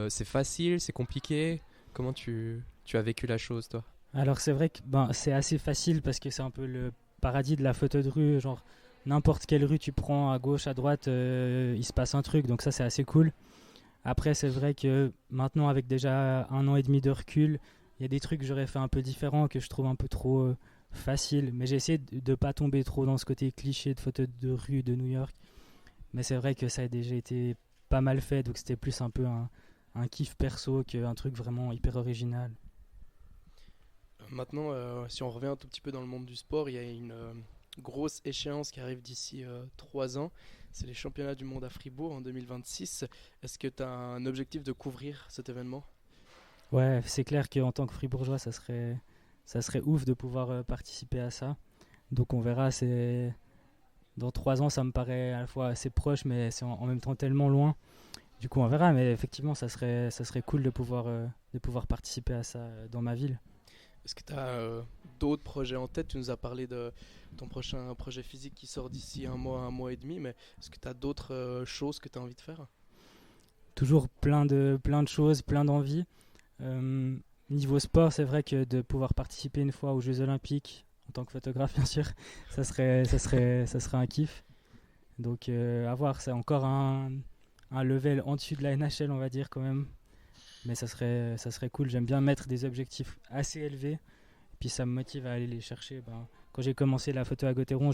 C'est facile, c'est compliqué. Comment tu as vécu la chose, toi? Alors c'est vrai que c'est assez facile parce que c'est un peu le paradis de la photo de rue. Genre n'importe quelle rue tu prends, à gauche, à droite, il se passe un truc. Donc ça c'est assez cool. Après c'est vrai que maintenant, avec déjà 1 an et demi de recul, il y a des trucs que j'aurais fait un peu différents, que je trouve un peu trop faciles. Mais j'ai essayé de pas tomber trop dans ce côté cliché de photo de rue de New York. Mais c'est vrai que ça a déjà été pas mal fait. Donc c'était plus un peu un kiff perso qu'un truc vraiment hyper original. Maintenant, si on revient un tout petit peu dans le monde du sport, il y a une grosse échéance qui arrive d'ici 3 ans. C'est les championnats du monde à Fribourg en 2026. Est-ce que tu as un objectif de couvrir cet événement? Ouais, c'est clair qu'en tant que Fribourgeois, ça serait ouf de pouvoir participer à ça. Donc on verra. Dans 3 ans, ça me paraît à la fois assez proche, mais c'est en même temps tellement loin. Du coup, on verra. Mais effectivement, ça serait cool de pouvoir participer à ça dans ma ville. Est-ce que tu as d'autres projets en tête? Tu nous as parlé de ton prochain projet physique qui sort d'ici 1 mois et demi, mais est-ce que tu as d'autres choses que tu as envie de faire? Toujours plein de choses, plein d'envies. Niveau sport, c'est vrai que de pouvoir participer une fois aux Jeux Olympiques, en tant que photographe bien sûr, ça serait un kiff. Donc à voir, c'est encore un level en dessus de la NHL, on va dire quand même. mais ça serait cool. J'aime bien mettre des objectifs assez élevés, puis ça me motive à aller les chercher. Quand j'ai commencé la photo à Gauthieron,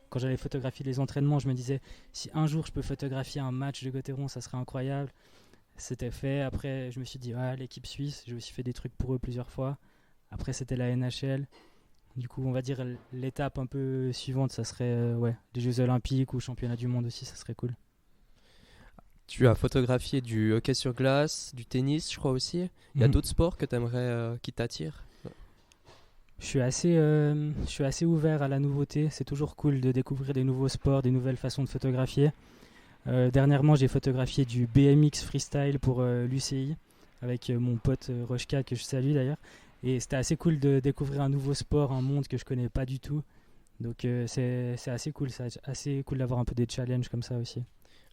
quand j'allais photographier les entraînements, je me disais si un jour je peux photographier un match de Gauthieron, ça serait incroyable. C'était fait. Après, je me suis dit l'équipe suisse, j'ai aussi fait des trucs pour eux plusieurs fois. Après, c'était la NHL. Du coup, on va dire l'étape un peu suivante, ça serait des Jeux Olympiques ou Championnat du Monde aussi, ça serait cool. Tu as photographié du hockey sur glace, du tennis, je crois aussi. Il y a d'autres sports que tu aimerais qui t'attirent? Je suis assez ouvert à la nouveauté. C'est toujours cool de découvrir des nouveaux sports, des nouvelles façons de photographier. Dernièrement, j'ai photographié du BMX freestyle pour l'UCI avec mon pote Rochka, que je salue d'ailleurs. Et c'était assez cool de découvrir un nouveau sport, un monde que je connais pas du tout. Donc c'est assez cool. C'est assez cool d'avoir un peu des challenges comme ça aussi.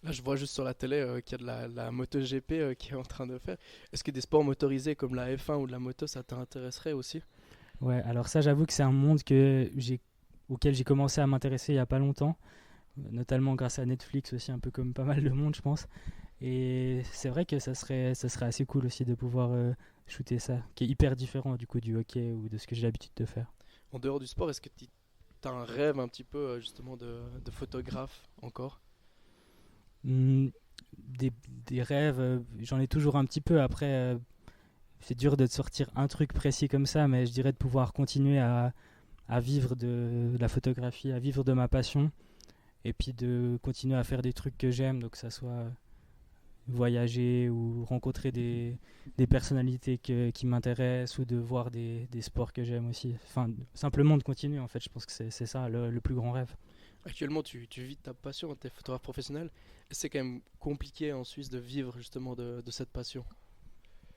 Là, je vois juste sur la télé qu'il y a de la MotoGP qui est en train de faire. Est-ce que des sports motorisés comme la F1 ou de la moto, ça t'intéresserait aussi? Ouais, alors ça, j'avoue que c'est un monde auquel j'ai commencé à m'intéresser il y a pas longtemps, notamment grâce à Netflix aussi, un peu comme pas mal de monde, je pense. Et c'est vrai que ça serait assez cool aussi de pouvoir shooter ça, qui est hyper différent du coup du hockey ou de ce que j'ai l'habitude de faire. En dehors du sport, est-ce que tu as un rêve un petit peu justement de photographe encore? Des rêves, j'en ai toujours un petit peu. Après, c'est dur de te sortir un truc précis comme ça, mais je dirais de pouvoir continuer à vivre de la photographie, à vivre de ma passion, et puis de continuer à faire des trucs que j'aime, donc que ça soit voyager ou rencontrer des personnalités qui m'intéressent, ou de voir des sports que j'aime aussi. Enfin, simplement de continuer, en fait, je pense que c'est ça le plus grand rêve. Actuellement, tu vis de ta passion, tu es photographe professionnel. Et c'est quand même compliqué en Suisse de vivre justement de cette passion.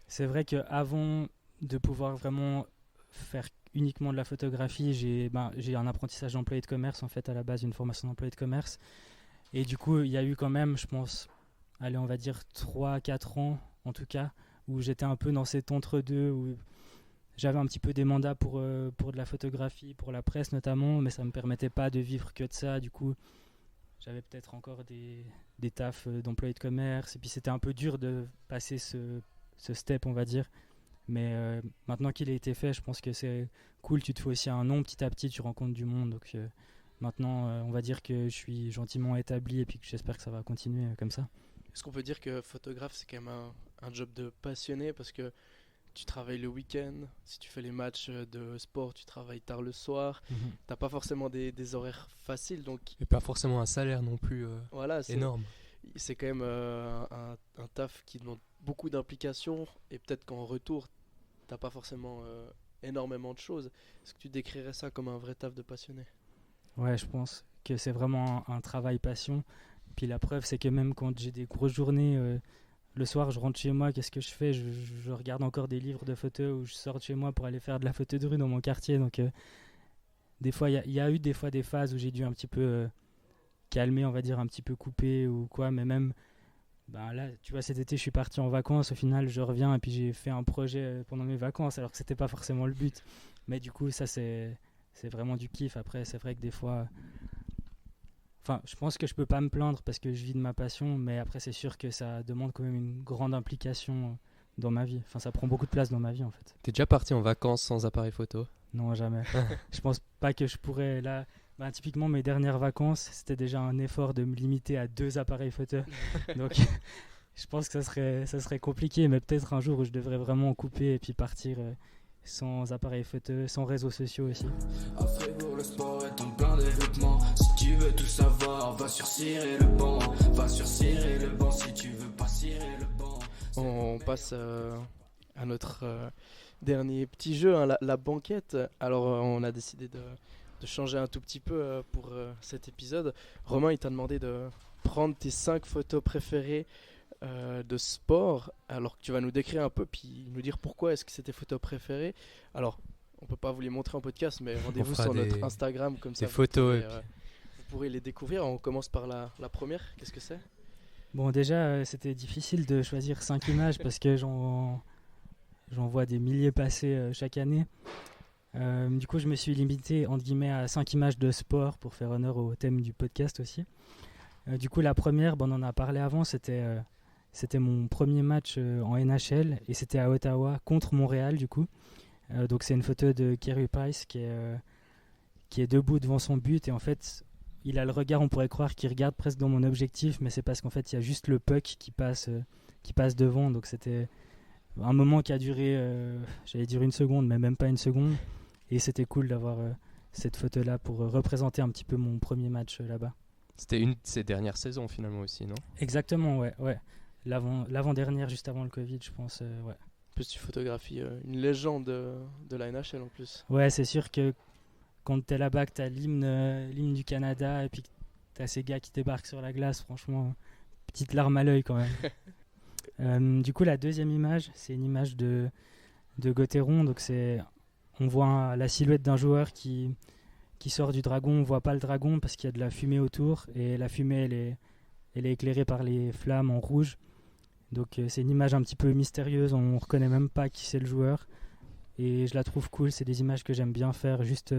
C'est vrai qu'avant de pouvoir vraiment faire uniquement de la photographie, j'ai un apprentissage d'employé de commerce, en fait, à la base, une formation d'employé de commerce. Et du coup, il y a eu quand même, je pense, on va dire 3-4 ans, en tout cas, où j'étais un peu dans cet entre-deux, où j'avais un petit peu des mandats pour de la photographie, pour la presse notamment, mais ça ne me permettait pas de vivre que de ça. Du coup, j'avais peut-être encore des tafs d'employé de commerce. Et puis, c'était un peu dur de passer ce step, on va dire. Mais maintenant qu'il a été fait, je pense que c'est cool. Tu te fais aussi un nom petit à petit, tu rencontres du monde. Donc maintenant, on va dire que je suis gentiment établi et puis que j'espère que ça va continuer comme ça. Est-ce qu'on peut dire que photographe, c'est quand même un job de passionné, parce que tu travailles le week-end, si tu fais les matchs de sport, tu travailles tard le soir, t'as pas forcément des horaires faciles, donc... Et pas forcément un salaire non plus voilà, énorme. C'est quand même un taf qui demande beaucoup d'implication, et peut-être qu'en retour, t'as pas forcément énormément de choses. Est-ce que tu décrirais ça comme un vrai taf de passionné? Ouais, je pense que c'est vraiment un travail passion. Puis la preuve, c'est que même quand j'ai des grosses journées... le soir, je rentre chez moi, qu'est-ce que je fais? Je regarde encore des livres de photos, ou je sors de chez moi pour aller faire de la photo de rue dans mon quartier. Donc, des fois, il y a eu des fois des phases où j'ai dû un petit peu calmer, on va dire, un petit peu couper ou quoi. Mais même, là, tu vois, cet été, je suis parti en vacances. Au final, je reviens et puis j'ai fait un projet pendant mes vacances, alors que c'était pas forcément le but. Mais du coup, ça, c'est vraiment du kiff. Après, c'est vrai que des fois... Enfin, je pense que je peux pas me plaindre parce que je vis de ma passion, mais après c'est sûr que ça demande quand même une grande implication dans ma vie. Enfin, ça prend beaucoup de place dans ma vie en fait. T'es déjà parti en vacances sans appareil photo? Non, jamais. Je pense pas que je pourrais. Là, typiquement mes dernières vacances, c'était déjà un effort de me limiter à 2 appareils photo. Donc, je pense que ça serait compliqué, mais peut-être un jour où je devrais vraiment couper et puis partir sans appareil photo, sans réseaux sociaux aussi. À Fribourg, le sport est en plein développement. Si tu veux tout savoir, va sur Cirer le banc. Va sur Cirer le banc si tu veux pas cirer le banc. On passe à notre dernier petit jeu, hein, la banquette. Alors, on a décidé de changer un tout petit peu pour cet épisode. Romain, il t'a demandé de prendre tes 5 photos préférées de sport, alors que tu vas nous décrire un peu puis nous dire pourquoi est-ce que c'est tes photos préférées. Alors, on peut pas vous les montrer en podcast, mais rendez-vous sur notre Instagram, comme ça vous pourrez les découvrir. On commence par la première. Qu'est-ce que c'est? Bon, déjà, c'était difficile de choisir 5 images parce que j'en vois des milliers passer chaque année. Du coup, je me suis limité entre guillemets à 5 images de sport pour faire honneur au thème du podcast aussi. Du coup, la première, on en a parlé avant, c'était c'était mon premier match en NHL et c'était à Ottawa contre Montréal du coup. Donc c'est une photo de Carey Price qui est debout devant son but et en fait il a le regard, on pourrait croire qu'il regarde presque dans mon objectif, mais c'est parce qu'en fait il y a juste le puck qui passe devant. Donc c'était un moment qui a duré, j'allais dire une seconde, mais même pas une seconde. Et c'était cool d'avoir cette photo-là pour représenter un petit peu mon premier match là-bas. C'était une de ses dernières saisons finalement aussi, non? Exactement, ouais. L'avant-dernière, juste avant le Covid, je pense, ouais. En plus, tu photographies une légende de la NHL en plus. Ouais, c'est sûr que quand t'es là-bas, que t'as l'hymne du Canada et puis que t'as ces gars qui débarquent sur la glace, franchement, petite larme à l'œil quand même. Du coup, la deuxième image, c'est une image de Gauthieron. Donc on voit la silhouette d'un joueur qui sort du dragon. On voit pas le dragon parce qu'il y a de la fumée autour et la fumée, elle est éclairée par les flammes en rouge. Donc c'est une image un petit peu mystérieuse. On reconnaît même pas qui c'est le joueur. Et je la trouve cool, c'est des images que j'aime bien faire juste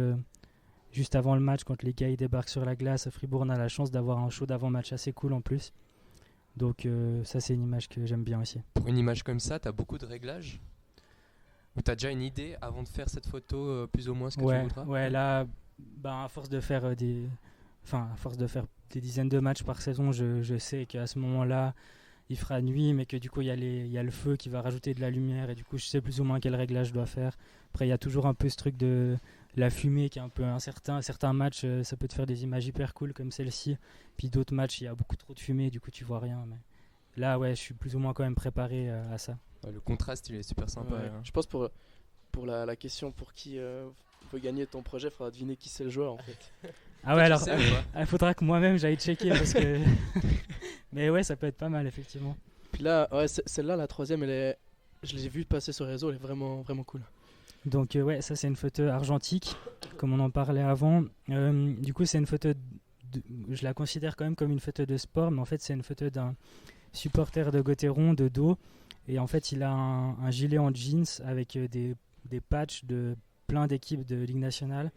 avant le match, quand les gars ils débarquent sur la glace. Fribourg, on a la chance d'avoir un show d'avant-match assez cool en plus. Donc ça c'est une image que j'aime bien aussi. Pour une image comme ça, t'as beaucoup de réglages? Ou t'as déjà une idée avant de faire cette photo, plus ou moins ce que tu voudras? Ouais, là, à force de faire des dizaines de matchs par saison, je sais qu'à ce moment-là, il fera nuit, mais que du coup il y a le feu qui va rajouter de la lumière et du coup je sais plus ou moins quel réglage je dois faire. Après il y a toujours un peu ce truc de la fumée qui est un peu incertain. Certains matchs ça peut te faire des images hyper cool comme celle-ci, puis d'autres matchs il y a beaucoup trop de fumée, du coup tu vois rien. Mais là ouais, je suis plus ou moins quand même préparé à ça. Ouais, le contraste il est super sympa. Ouais. Je pense pour la question pour qui veut gagner ton projet, il faudra deviner qui c'est le joueur en fait. Ah ouais, alors il faudra que moi-même j'aille checker parce que mais ouais, ça peut être pas mal effectivement. Puis là, ouais, celle-là, la troisième, je l'ai vue passer sur les réseaux, elle est vraiment vraiment cool. Donc ouais, ça c'est une photo argentique comme on en parlait avant. Du coup c'est une photo je la considère quand même comme une photo de sport, mais en fait c'est une photo d'un supporter de Gauthieron de dos et en fait il a un gilet en jeans avec des patchs de plein d'équipes de Ligue nationale,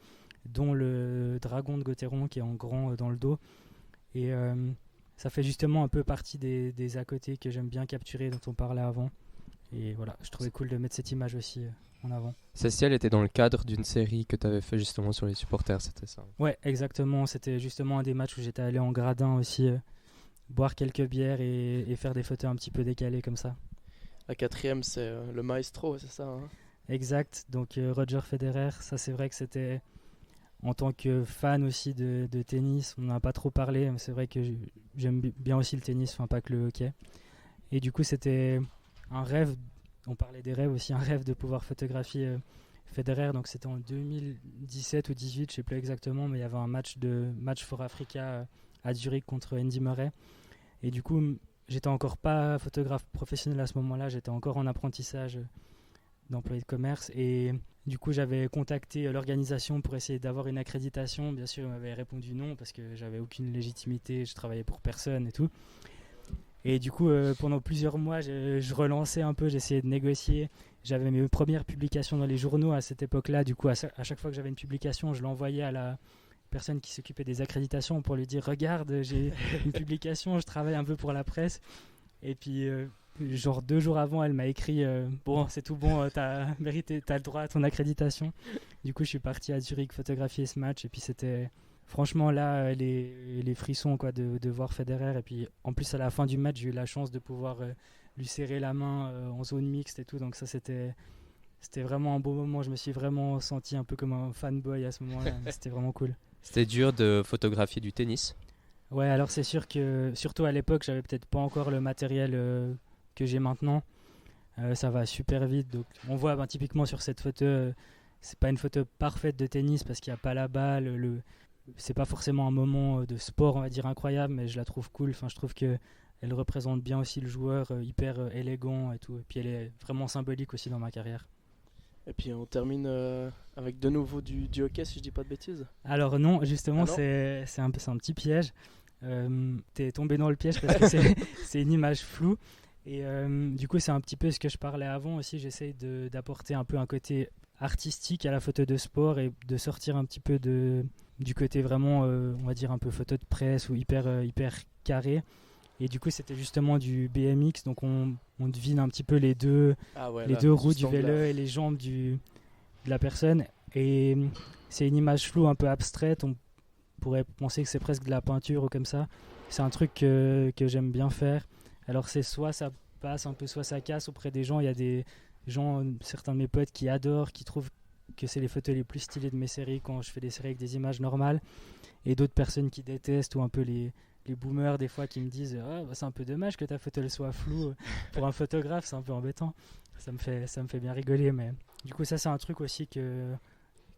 dont le dragon de Gauthieron qui est en grand dans le dos. Et ça fait justement un peu partie des à côté que j'aime bien capturer, dont on parlait avant. Et voilà, je trouvais cool de mettre cette image aussi en avant. Celle-ci, elle était dans le cadre d'une série que tu avais fait justement sur les supporters, c'était ça? Ouais, exactement. C'était justement un des matchs où j'étais allé en gradin aussi, boire quelques bières et faire des photos un petit peu décalées comme ça. La quatrième, c'est le maestro, c'est ça, hein? Exact, donc Roger Federer, ça c'est vrai que c'était, en tant que fan aussi de tennis, on n'en a pas trop parlé, mais c'est vrai que j'aime bien aussi le tennis, enfin pas que le hockey. Et du coup c'était un rêve, on parlait des rêves aussi, un rêve de pouvoir photographier Federer, donc c'était en 2017 ou 2018, je sais plus exactement, mais il y avait un match for Africa à Zurich contre Andy Murray. Et du coup, j'étais encore pas photographe professionnel à ce moment-là, j'étais encore en apprentissage d'employé de commerce et du coup j'avais contacté l'organisation pour essayer d'avoir une accréditation. Bien sûr ils m'avaient répondu non parce que j'avais aucune légitimité, je travaillais pour personne et tout. Et du coup pendant plusieurs mois je relançais un peu, j'essayais de négocier. J'avais mes premières publications dans les journaux à cette époque-là, du coup à chaque fois que j'avais une publication je l'envoyais à la personne qui s'occupait des accréditations pour lui dire regarde j'ai une publication, je travaille un peu pour la presse. Et puis genre 2 jours avant elle m'a écrit bon c'est tout bon, t'as le droit à ton accréditation. Du coup je suis parti à Zurich photographier ce match et puis c'était franchement là les frissons quoi de voir Federer. Et puis en plus à la fin du match j'ai eu la chance de pouvoir lui serrer la main en zone mixte et tout, donc ça c'était vraiment un beau moment. Je me suis vraiment senti un peu comme un fanboy à ce moment-là. C'était vraiment cool. C'était dur de photographier du tennis? Ouais, alors c'est sûr que surtout à l'époque j'avais peut-être pas encore le matériel que j'ai maintenant. Ça va super vite, donc on voit typiquement sur cette photo c'est pas une photo parfaite de tennis parce qu'il n'y a pas la balle, c'est pas forcément un moment de sport on va dire incroyable, mais je la trouve cool. Enfin, je trouve que elle représente bien aussi le joueur, hyper élégant et tout, et puis elle est vraiment symbolique aussi dans ma carrière. Et puis on termine avec de nouveau du hockey si je dis pas de bêtises. Alors non, justement c'est un petit piège. T'es tombé dans le piège parce que c'est une image floue. Et du coup c'est un petit peu ce que je parlais avant aussi, j'essaye d'apporter un peu un côté artistique à la photo de sport et de sortir un petit peu du côté vraiment on va dire un peu photo de presse ou hyper carré. Et du coup, c'était justement du BMX, donc on devine un petit peu les deux là, roues sous du cet vélo angle-là. et les jambes de la personne. Et c'est une image floue, un peu abstraite. On pourrait penser que c'est presque de la peinture ou comme ça. C'est un truc que j'aime bien faire. Alors c'est soit ça passe un peu, soit ça casse auprès des gens. Il y a des gens, certains de mes potes qui adorent, qui trouvent que c'est les photos les plus stylées de mes séries quand je fais des séries avec des images normales. Et d'autres personnes qui détestent, ou un peu les boomers des fois qui me disent c'est un peu dommage que ta photo elle soit floue. Pour un photographe c'est un peu embêtant. Ça me fait bien rigoler, mais du coup ça c'est un truc aussi que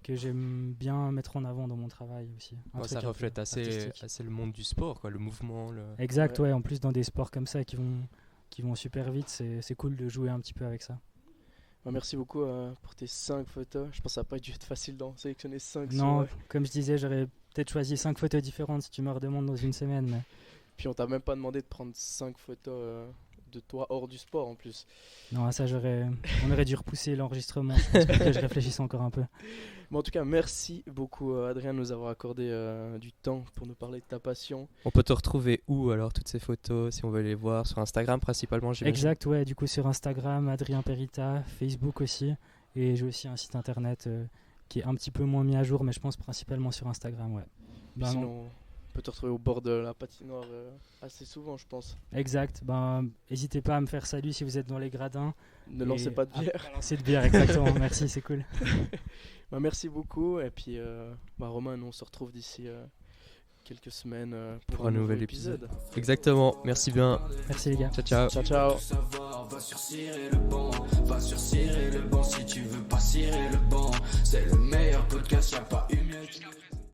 j'aime bien mettre en avant dans mon travail aussi. Ça reflète assez le monde du sport, quoi, le mouvement. Exact, ouais. En plus dans des sports comme ça qui vont super vite, c'est cool de jouer un petit peu avec ça. Merci beaucoup pour tes 5 photos. Je pense que ça n'a pas dû être facile d'en sélectionner 5. Non, comme je disais, j'aurais peut-être choisi 5 photos différentes si tu me redemandes dans une semaine. Mais... Puis on t'a même pas demandé de prendre 5 photos de toi hors du sport en plus. Non, ça on aurait dû repousser l'enregistrement. Je pense que je réfléchisse encore un peu. Mais en tout cas, merci beaucoup Adrien de nous avoir accordé du temps pour nous parler de ta passion. On peut te retrouver où alors, toutes ces photos, si on veut les voir? Sur Instagram principalement, j'imagine. Exact, ouais. Du coup sur Instagram, Adrien Perita, Facebook aussi. Et j'ai aussi un site internet qui est un petit peu moins mis à jour, mais je pense principalement sur Instagram, ouais. Sinon, on peut te retrouver au bord de la patinoire assez souvent, je pense. Exact. N'hésitez pas à me faire salut si vous êtes dans les gradins. Ne lancez pas de bière. Lancez de bière, exactement. Merci, c'est cool. Merci beaucoup. Et puis, Romain, nous on se retrouve d'ici quelques semaines pour un nouvel épisode. Exactement. Merci bien. Merci les gars. Ciao, ciao. Ciao, ciao. Va sur cirer le banc, va sur cirer le banc si tu veux pas cirer le banc. C'est le meilleur podcast, y'a pas eu mieux.